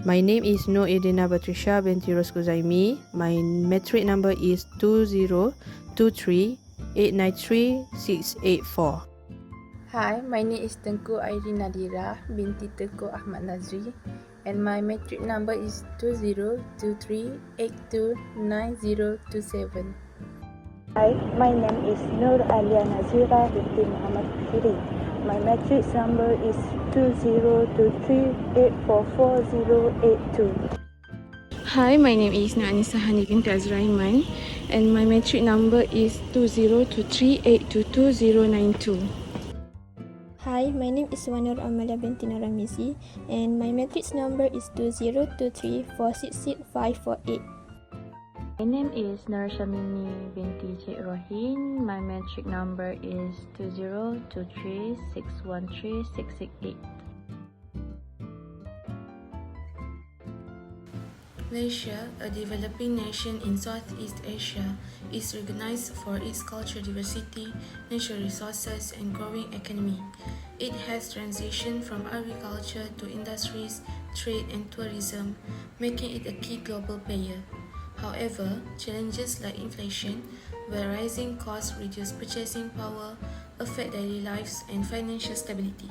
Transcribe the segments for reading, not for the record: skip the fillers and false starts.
My name is Nur Edina Batrisha binti Roskuzaimi. My metric number is 2023893684. Hi, my name is Tengku Airin Nadira binti Tengku Ahmad Nazri, and my metric number is 2023829027. Hi, my name is Nur Alia Nazira binti Muhammad Firi. My matrix number is 2023844082. Hi, my name is Anissa Hani binti Azraiman, and my metric number is 2023822092. Hi, my name is Wanur Amalia binti Naramizi, and my matrix number is 2023466548. My name is Narshamini binti Cik Rohin. My metric number is 2023613668. Malaysia, a developing nation in Southeast Asia, is recognized for its cultural diversity, natural resources, and growing economy. It has transitioned from agriculture to industries, trade, and tourism, making it a key global player. However, challenges like inflation, where rising costs reduce purchasing power, affect daily lives and financial stability.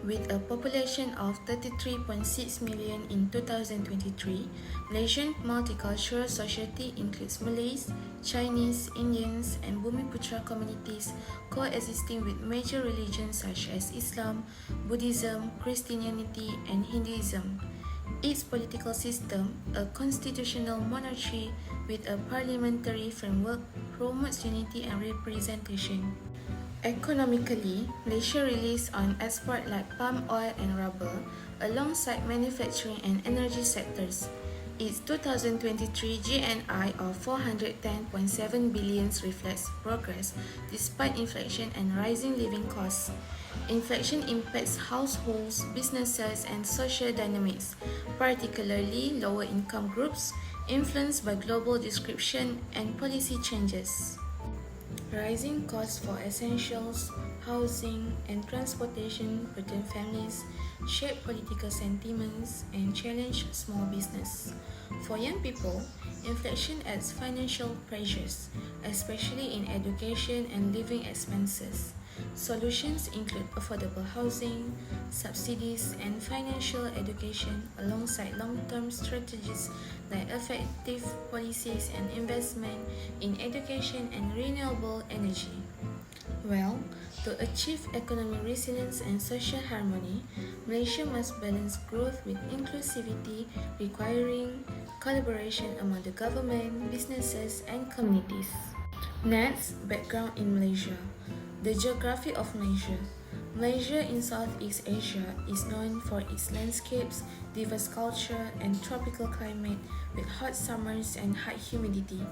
With a population of 33.6 million in 2023, Malaysian multicultural society includes Malays, Chinese, Indians, and Bumiputra communities coexisting with major religions such as Islam, Buddhism, Christianity, and Hinduism. Its political system, a constitutional monarchy with a parliamentary framework, promotes unity and representation. Economically, Malaysia relies on exports like palm oil and rubber, alongside manufacturing and energy sectors. Its 2023 GNI of 410.7 billion reflects progress despite inflation and rising living costs. Inflation impacts households, businesses, and social dynamics, particularly lower income groups, influenced by global disruption and policy changes. Rising costs for essentials, housing, and transportation burden families, shape political sentiments, and challenge small business. For young people, inflation adds financial pressures, especially in education and living expenses. Solutions include affordable housing, subsidies, and financial education alongside long-term strategies like effective policies and investment in education and renewable energy. Well, to achieve economic resilience and social harmony, Malaysia must balance growth with inclusivity, requiring collaboration among the government, businesses, and communities. Next, background in Malaysia. The geography of Malaysia. Malaysia in Southeast Asia is known for its landscapes, diverse culture, and tropical climate with hot summers and high humidity.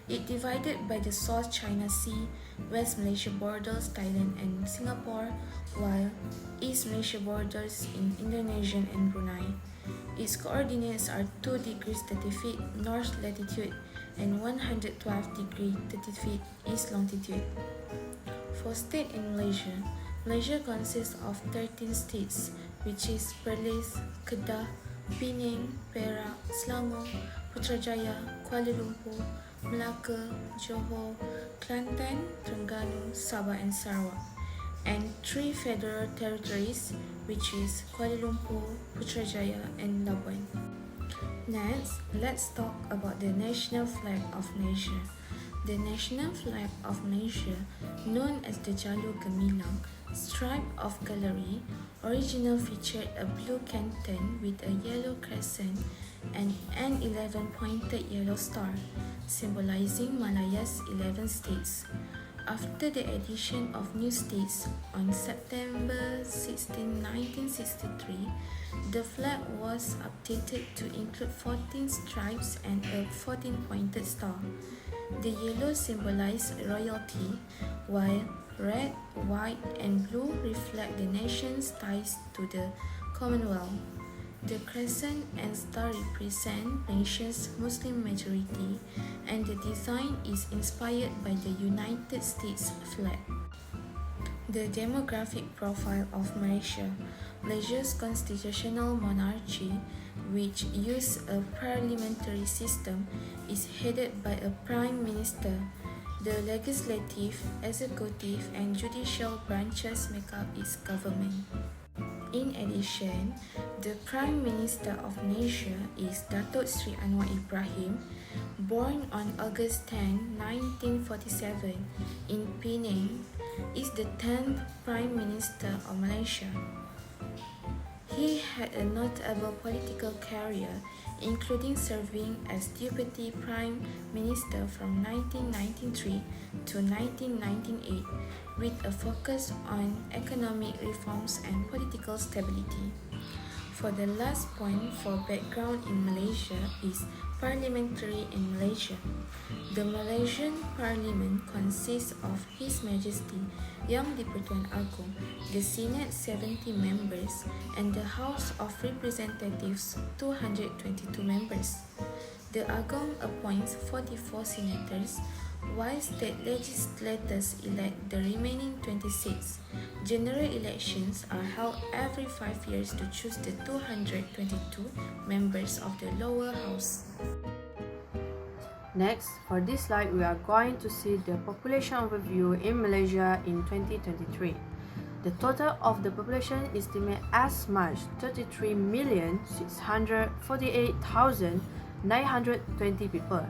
It divided by the South China Sea, West Malaysia borders Thailand and Singapore, while East Malaysia borders in Indonesia and Brunei. Its coordinates are 2 degrees 30 feet north latitude and 112 degrees 30 feet east longitude. For state in Malaysia, Malaysia consists of 13 states, which is Perlis, Kedah, Penang, Perak, Selangor, Putrajaya, Kuala Lumpur, Melaka, Johor, Kelantan, Terengganu, Sabah and Sarawak, and 3 federal territories, which is Kuala Lumpur, Putrajaya and Labuan. Next, let's talk about the national flag of Malaysia. The national flag of Malaysia, known as the Jalur Gemilang, stripe of gallery, original featured a blue canton with a yellow crescent and an 11-pointed yellow star, symbolizing Malaya's 11 states. After the addition of new states on September 16, 1963, the flag was updated to include 14 stripes and a 14-pointed star. The yellow symbolizes royalty, while red, white, and blue reflect the nation's ties to the Commonwealth. The crescent and star represent nation's Muslim majority, and the design is inspired by the United States flag. The demographic profile of Malaysia. Malaysia's constitutional monarchy, which uses a parliamentary system, is headed by a prime minister. The legislative, executive, and judicial branches make up its government. In addition, the Prime Minister of Malaysia is Datuk Sri Anwar Ibrahim, born on August 10, 1947 in Penang, is the 10th Prime Minister of Malaysia. He had a notable political career, including serving as Deputy Prime Minister from 1993 to 1998, with a focus on economic reforms and political stability. For the last point for background in Malaysia is parliamentary in Malaysia. The Malaysian Parliament consists of His Majesty Yang di-Pertuan Agong, the Senate 70 members, and the House of Representatives 222 members. The Agong appoints 44 senators, while state legislators elect the remaining 26. General elections are held every 5 years to choose the 222 members of the lower house. Next, for this slide, we are going to see the population overview in Malaysia in 2023. The total of the population is estimated as much 33,648,920 people.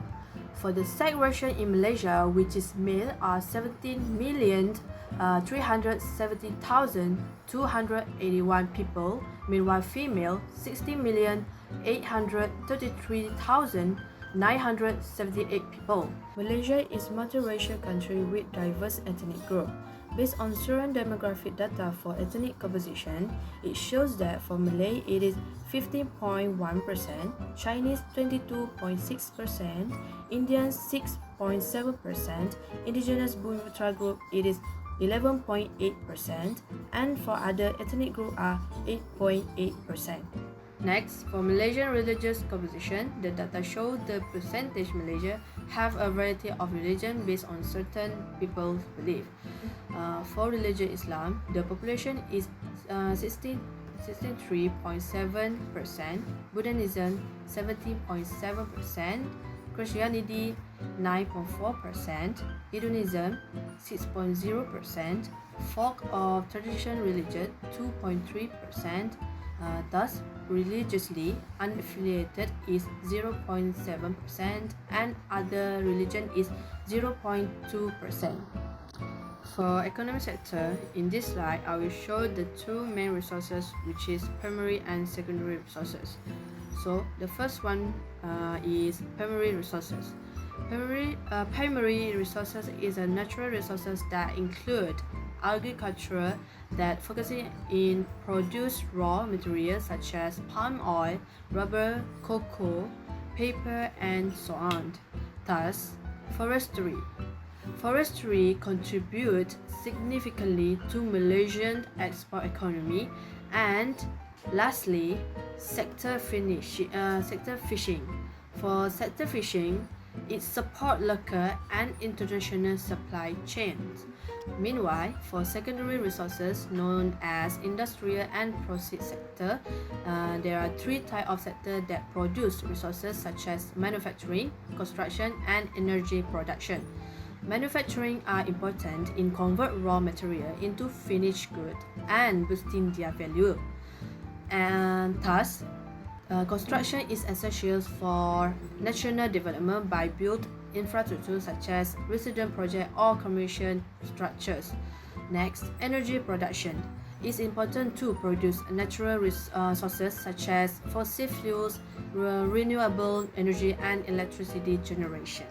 For the sex ratio in Malaysia, which is male, are 17,370,281 people, meanwhile female 60,833,978 people. Malaysia is a multiracial country with diverse ethnic group. Based on current demographic data for ethnic composition, it shows that for Malay it is 15.1%, Chinese 22.6%, Indian 6.7%, Indigenous Bumiputera group it is 11.8%, and for other ethnic group are 8.8%. Next, for Malaysian religious composition, the data show the percentage Malaysia have a variety of religion based on certain people's belief. For religion Islam, the population is 63.7%, Buddhism 17.7%, Christianity 9.4%, Hinduism 6.0%, folk of traditional religion 2.3%, thus religiously unaffiliated is 0.7% and other religion is 0.2%. For economic sector, in this slide, I will show the two main resources, which is primary and secondary resources. So the first one is primary resources. Primary resources is a natural resources that include agriculture that focusing in produce raw materials such as palm oil, rubber, cocoa, paper, and so on. Thus, forestry. Forestry contributes significantly to Malaysian export economy. And lastly, sector fishing. For sector fishing, it supports local and international supply chains. Meanwhile, for secondary resources known as industrial and process sector, there are three types of sector that produce resources such as manufacturing, construction, and energy production. Manufacturing are important in convert raw material into finished goods and boosting their value. And thus, construction is essential for national development by built infrastructure such as residential project or commercial structures. Next, energy production is important to produce natural resources such as fossil fuels, renewable energy, and electricity generation.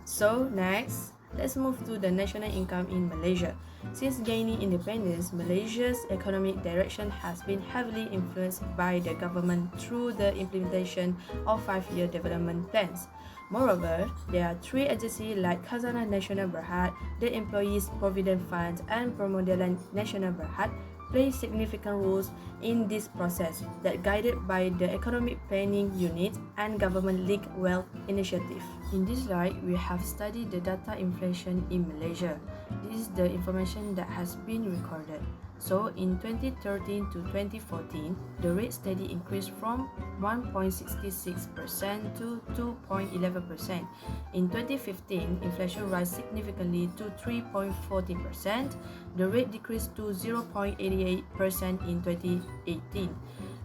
So next, let's move to the national income in Malaysia. Since gaining independence, Malaysia's economic direction has been heavily influenced by the government through the implementation of 5-year development plans. Moreover, there are three agencies like Khazanah Nasional Berhad, the Employees Provident Fund, and Permodalan Nasional Berhad play significant roles in this process that guided by the Economic Planning Unit and Government League Wealth Initiative. In this slide, we have studied the data inflation in Malaysia. This is the information that has been recorded. So in 2013 to 2014, the rate steady increased from 1.66% to 2.11%. In 2015, inflation rose significantly to 3.40%. The rate decreased to 0.88% in 2018.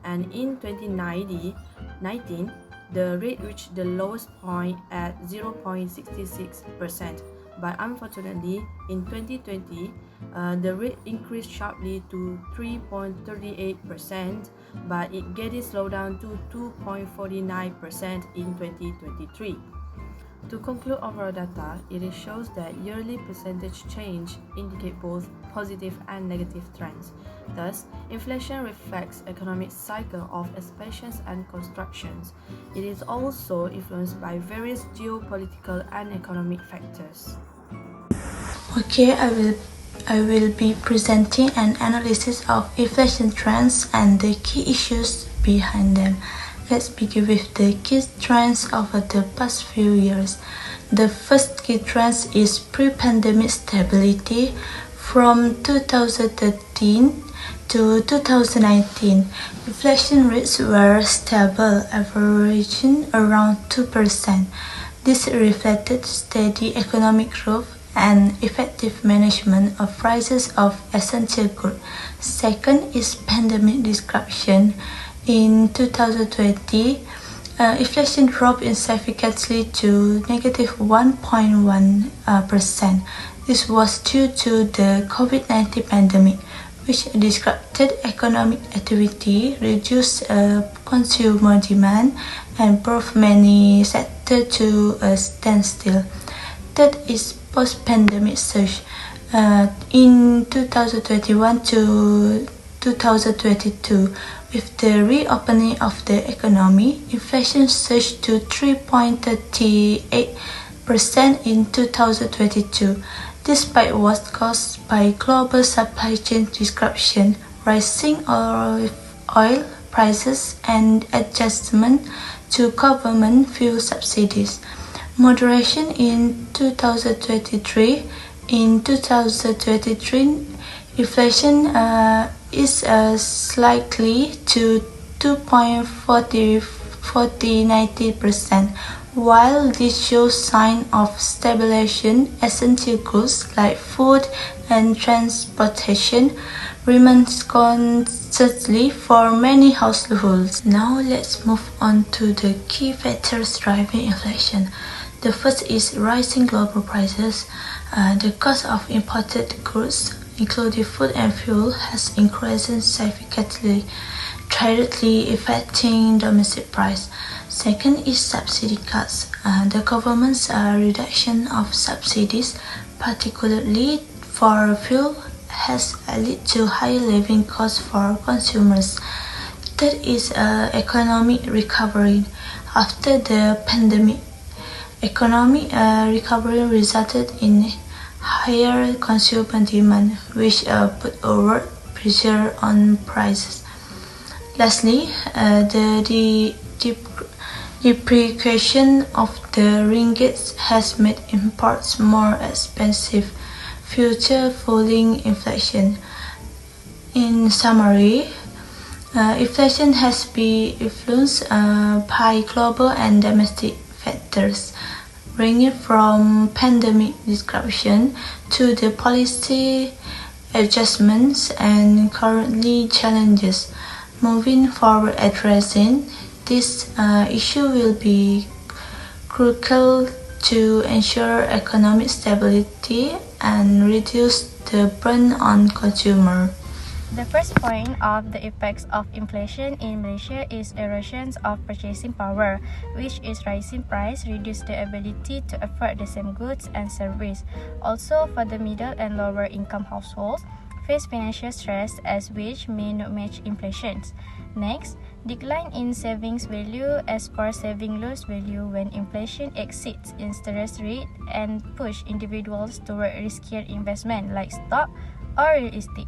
And in 2019, the rate reached the lowest point at 0.66%. But unfortunately, in 2020, the rate increased sharply to 3.38%, but it getting slowed down to 2.49% in 2023. To conclude overall data, it shows that yearly percentage change indicate both positive and negative trends. Thus, inflation reflects economic cycle of expansions and constructions. It is also influenced by various geopolitical and economic factors. Okay, I will be presenting an analysis of inflation trends and the key issues behind them. Let's begin with the key trends over the past few years. The first key trend is pre-pandemic stability. From 2013 to 2019, inflation rates were stable, averaging around 2%. This reflected steady economic growth and effective management of prices of essential goods. Second is pandemic disruption. In 2020, inflation dropped significantly to negative 1.1%. This was due to the COVID-19 pandemic, which disrupted economic activity, reduced consumer demand, and brought many sectors to a standstill. Third is post-pandemic surge. In 2021 to 2022, with the reopening of the economy, inflation surged to 3.38% in 2022. Despite what caused by global supply chain disruption, rising oil prices, and adjustment to government fuel subsidies. Moderation in 2023. In 2023, inflation is slightly to 2.49%. While this shows signs of stabilization, essential goods like food and transportation remain constantly for many households. Now let's move on to the key factors driving inflation. The first is rising global prices. The cost of imported goods, including food and fuel, has increased significantly, directly affecting domestic price. Second is subsidy cuts. The government's reduction of subsidies, particularly for fuel, has led to higher living costs for consumers. Third is economic recovery. After the pandemic, economic recovery resulted in higher consumer demand, which put upward pressure on prices. Lastly, the depreciation of the ringgit has made imports more expensive, future fueling inflation. In summary, inflation has been influenced by global and domestic factors, ranging from pandemic disruption to the policy adjustments and currently challenges. Moving forward, addressing this issue will be crucial to ensure economic stability and reduce the burden on consumers. The first point of the effects of inflation in Malaysia is erosion of purchasing power, which is rising price reduce the ability to afford the same goods and service. Also, for the middle and lower income households, face financial stress as which may not match inflation. Next, decline in savings value as per saving lose value when inflation exceeds interest rate and push individuals toward riskier investment like stock or real estate.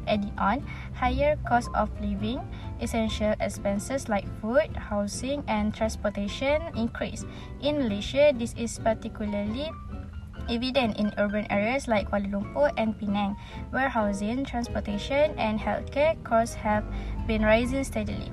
Adding on, higher cost of living, essential expenses like food, housing, and transportation increase. In Malaysia, this is particularly evident in urban areas like Kuala Lumpur and Penang, where housing, transportation, and healthcare costs have been rising steadily.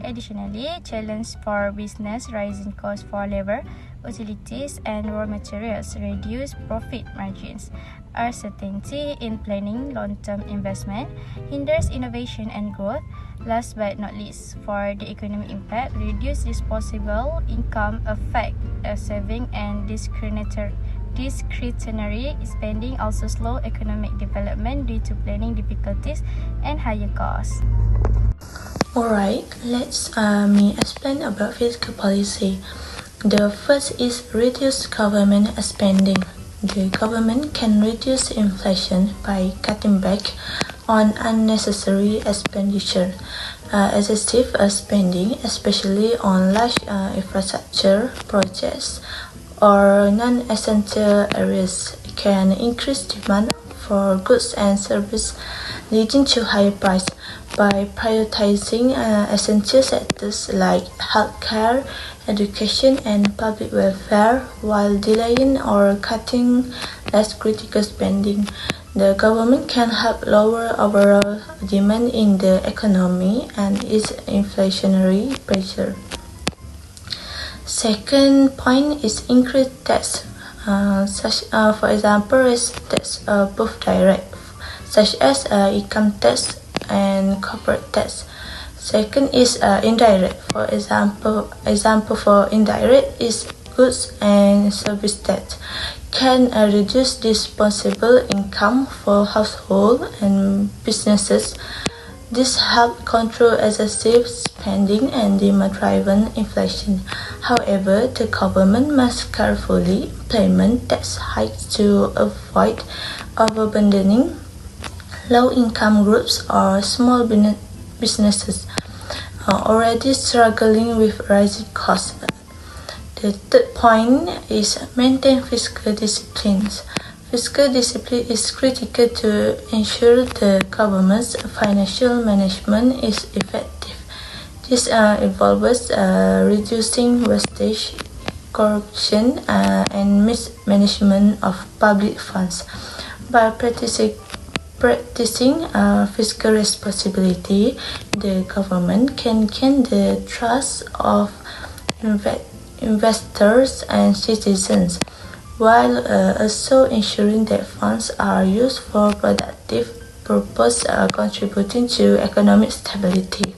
Additionally, challenge for business rising costs for labor, utilities, and raw materials reduce profit margins. Uncertainty in planning long-term investment hinders innovation and growth. Last but not least, for the economic impact, reduced disposable income affect saving and discretionary spending also slow economic development due to planning difficulties and higher costs. Alright, let's me explain about fiscal policy. The first is reduce government spending. The government can reduce inflation by cutting back on unnecessary expenditure. Excessive spending, especially on large infrastructure projects or non-essential areas, can increase demand for goods and services, leading to higher price. By prioritizing essential sectors like healthcare, education, and public welfare, while delaying or cutting less critical spending, the government can help lower overall demand in the economy and ease inflationary pressure. Second point is increased tax. For example, raise tax both direct, such as income tax and corporate tax. Second is indirect. For example for indirect is goods and service tax can reduce disposable income for households and businesses. This helps control excessive spending and demand-driven inflation. However, the government must carefully implement tax hikes to avoid overburdening low-income groups or small businesses already struggling with rising costs. The third point is maintain fiscal disciplines. Fiscal discipline is critical to ensure the government's financial management is effective. This involves reducing wastage, corruption, and mismanagement of public funds. By practicing fiscal responsibility, the government can gain the trust of investors and citizens, while also ensuring that funds are used for productive purposes, contributing to economic stability.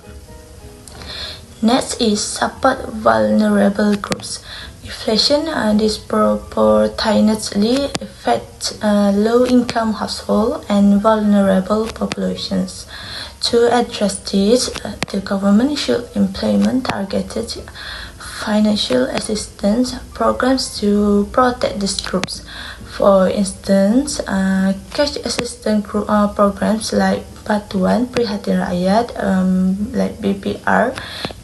Next is support vulnerable groups. Inflation disproportionately affects low-income households and vulnerable populations. To address this, the government should implement targeted financial assistance programs to protect these groups. For instance, cash assistance programs like Bantuan Prihatin Rakyat, like BPR,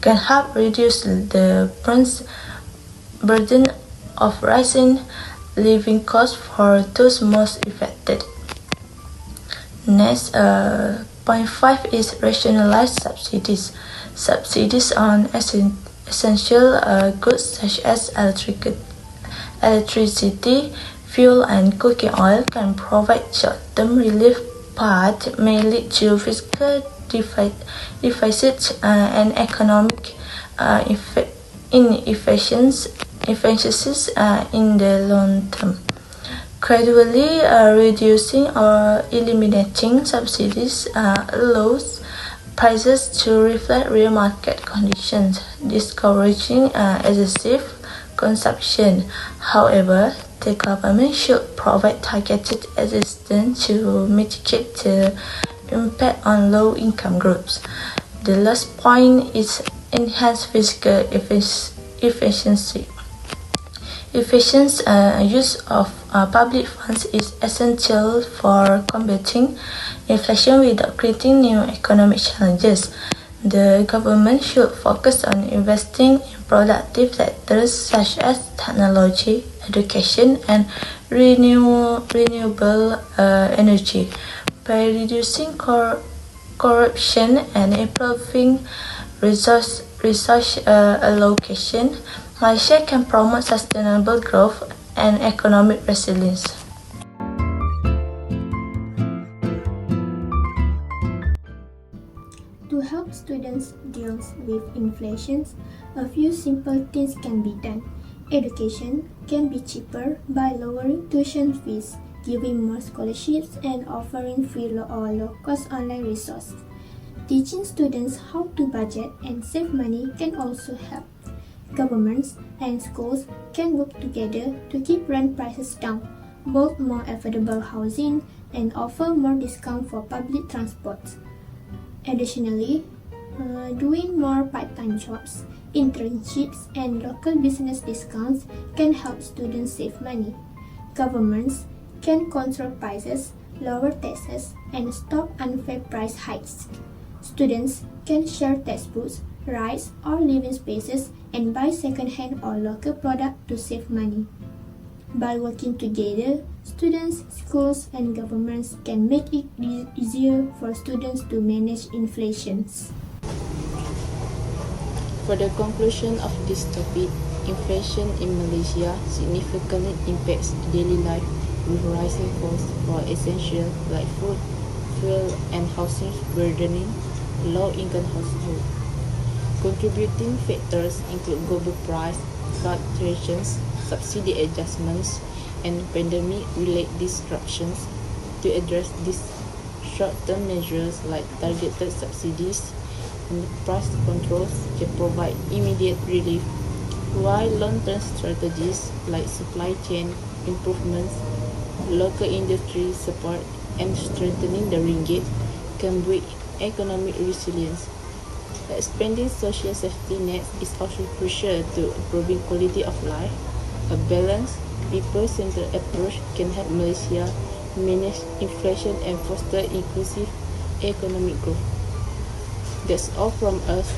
can help reduce the burden of rising living costs for those most affected. Next, point 5 is rationalize subsidies. Subsidies on essential goods such as electricity, fuel, and cooking oil can provide short-term relief, but may lead to fiscal deficits and economic inefficiencies in the long term. Gradually reducing or eliminating subsidies allows prices to reflect real market conditions, discouraging excessive consumption. However, the government should provide targeted assistance to mitigate the impact on low-income groups. The last point is enhance fiscal efficiency. Efficient use of public funds is essential for combating inflation without creating new economic challenges. The government should focus on investing in productive sectors such as technology, education, and renewable energy. By reducing corruption and improving resource allocation, Malaysia can promote sustainable growth and economic resilience. To help students deal with inflation, a few simple things can be done. Education can be cheaper by lowering tuition fees, giving more scholarships, and offering free or low-cost online resources. Teaching students how to budget and save money can also help. Governments and schools can work together to keep rent prices down, build more affordable housing, and offer more discount for public transport. Additionally, doing more part-time jobs, internships, and local business discounts can help students save money. Governments can control prices, lower taxes, and stop unfair price hikes. Students can share textbooks, rides, or living spaces and buy second-hand or local products to save money. By working together, students, schools, and governments can make it easier for students to manage inflation. For the conclusion of this topic, inflation in Malaysia significantly impacts daily life with rising costs for essentials like food, fuel, and housing burdening low-income households. Contributing factors include global price fluctuations, subsidy adjustments, and pandemic-related disruptions. To address these short-term measures like targeted subsidies and price controls can provide immediate relief, while long-term strategies like supply chain improvements, local industry support, and strengthening the ringgit can build economic resilience. Expanding social safety nets is also crucial to improving quality of life. A balanced, people-centered approach can help Malaysia manage inflation and foster inclusive economic growth. That's all from us.